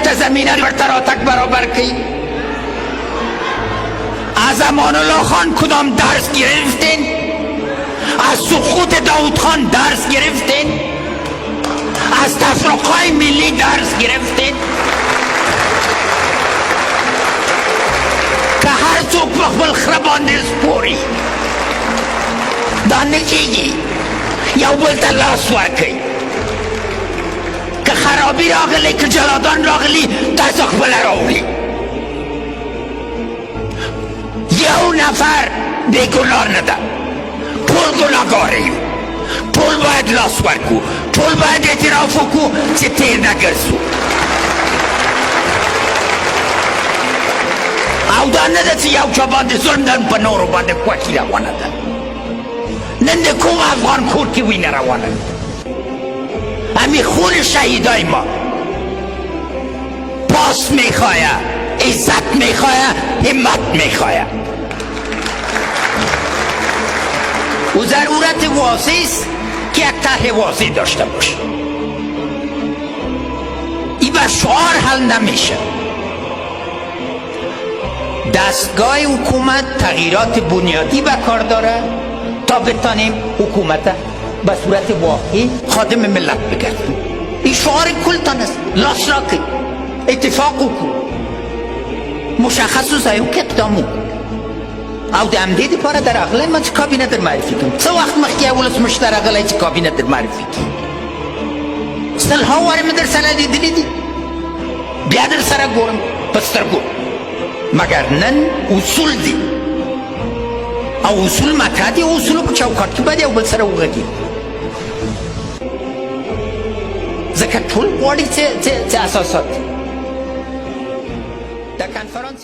ته زمینه ورته راتک برابر کی؟ از امان الله خان کدام درس گرفتین؟ از سقوط داود خان درس گرفتین؟ از تفرقهای ملی درس گرفتین؟ که هر څوک په خپل خره باندې سپوري دا نه کېږي یو بل ته لاس ورکئ که خرابي راغلی که جلادان راغلی تاسو خپله راوړي یو نفر بېګناه نه ده ټول ګناهګار یو ټول باید لاس ورکو ټول باید اعتراف وکړو چې تېر نه ګرځو او دا نه ده چې یو چا باندې ظلم نن په نورو باندې خوښي روانه ده نن د کوم افغان کور کې وینه روانه ده همین خون شهیدای ما پاس میخواه عزت میخواه همت میخواه و ضرورت واضح است که یک طرح واضح داشته باشه این به شعار حل نمیشه دستگاه حکومت تغییرات بنیادی به کار داره تا بتانیم حکومت به صورت واقعی خادم ملت بگردیم این شعار کلتان است لاس را که اتفاق کن مشخص و زیو که اقدامو او د همدې دپاره در اغلی ما چې کابینه در معرفي کړم څه وخت مخکې یو ولسمشر راغلی چې کابینه در معرفي کړي سلها وارې مې در سره لیدلي دي بیا در سره ګورم په سترګو مګر نن اصول دي او اصول مطرح دي اصولو په چوکاټ کې باید یو بل سره وغږي ځکه ټول غواړي چې اساسات د کنفرانس